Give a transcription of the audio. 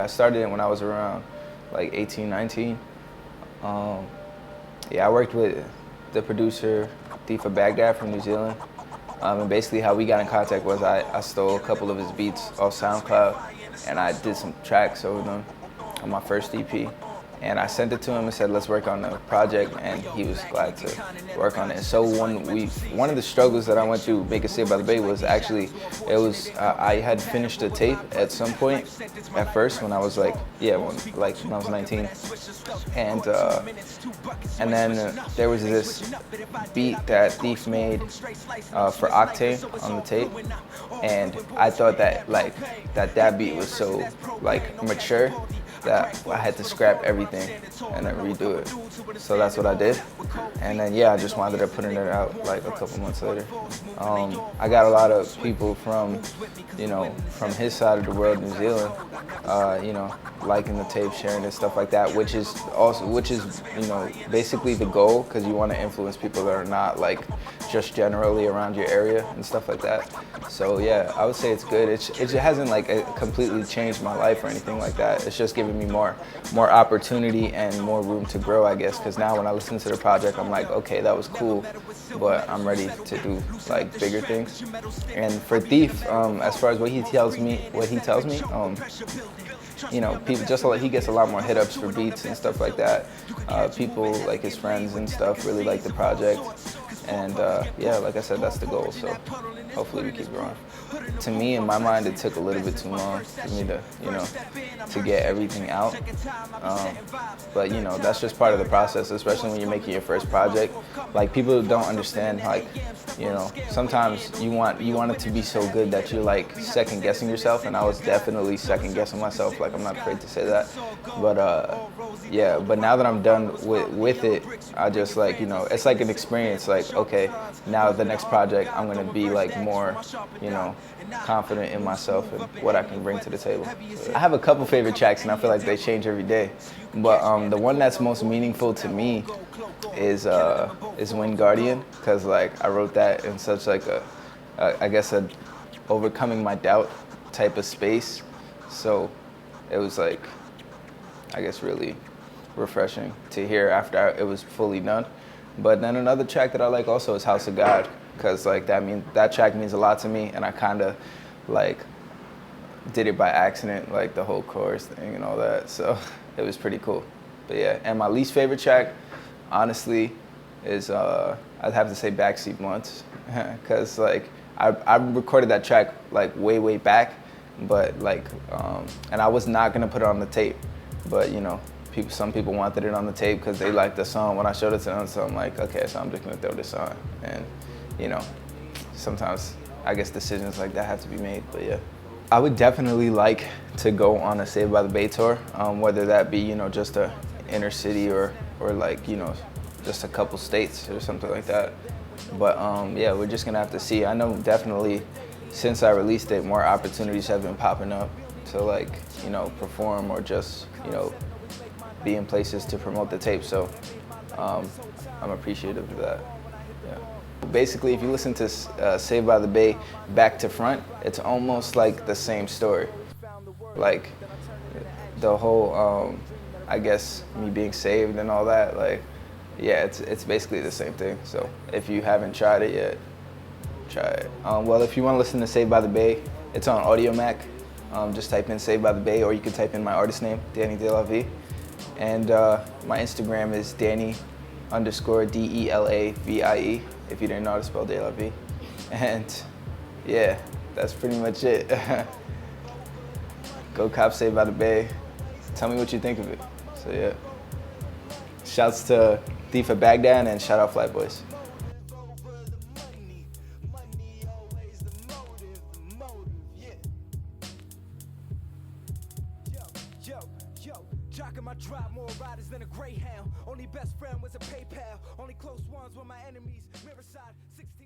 I started it when I was around like 18, 19. Yeah, I worked with the producer, Delavie Baghdad from New Zealand. And basically how we got in contact was I stole a couple of his beats off SoundCloud and I did some tracks over them on my first EP. And I sent it to him and said, let's work on the project, and he was glad to work on it. So one of the struggles that I went through making Saved by the Bay was actually, I had finished a tape at some point at first when I was like, when I was 19. And then there was this beat that Thief made for Octane on the tape. And I thought that that beat was so mature that I had to scrap everything and then redo it. So that's what I did. And then I just wound up putting it out like a couple months later. I got a lot of people from his side of the world, New Zealand, liking the tape, sharing and stuff like that, which is basically the goal, because you want to influence people that are not like just generally around your area and stuff like that. So yeah, I would say it's good. It hasn't completely changed my life or anything like that. It's just given me more opportunity and more room to grow, I guess, because now when I listen to the project, I'm like, okay, that was cool, but I'm ready to do like bigger things. And for Thief, as far as what he tells me, people he gets a lot more hit-ups for beats and stuff like that. People like his friends and stuff really like the project. And like I said, that's the goal, so hopefully we keep growing. To me, in my mind, it took a little bit too long for me to get everything out. But that's just part of the process, especially when you're making your first project. Like, people don't understand, sometimes you want it to be so good that you're like second guessing yourself, and I was definitely second guessing myself, like I'm not afraid to say that. But but now that I'm done with it, I just it's like an experience, like, okay, now the next project I'm gonna be like more, confident in myself and what I can bring to the table. I have a couple favorite tracks and I feel like they change every day. But the one that's most meaningful to me is Wind Guardian, because I wrote that in such a overcoming my doubt type of space. So it was really refreshing to hear after it was fully done. But then another track that I like also is House of God, because that track means a lot to me, and I kind of did it by accident, like the whole chorus thing and all that. So it was pretty cool. But yeah, and my least favorite track, honestly, is I'd have to say Backseat Blunts, because I recorded that track way back, but and I was not gonna put it on the tape, but some people wanted it on the tape because they liked the song when I showed it to them, so I'm like, okay, so I'm just gonna throw this on. And sometimes I guess decisions like that have to be made, but yeah. I would definitely like to go on a Saved by the Bay tour, whether that be just a inner city or just a couple states or something like that. But yeah, we're just gonna have to see. I know definitely since I released it, more opportunities have been popping up to perform or just be in places to promote the tape. So I'm appreciative of that. Yeah. Basically, if you listen to Saved by the Bay back to front, it's almost like the same story. Like the whole, I guess, me being saved and all that, yeah, it's basically the same thing. So if you haven't tried it yet, try it. Well, if you want to listen to Saved by the Bay, it's on Audio Mac. Just type in Saved by the Bay, or you can type in my artist name, Danny Delavie. And my Instagram is Danny_DELAVIE, if you didn't know how to spell Delavie. And yeah, that's pretty much it. Go cop Saved by the Bay. Tell me what you think of it. So yeah. Shouts to Delavie Baghdad and shout out Flat Boys. Jocking my drop, more riders than a Greyhound. Only best friend was a PayPal. Only close ones were my enemies. Mirror side, 16.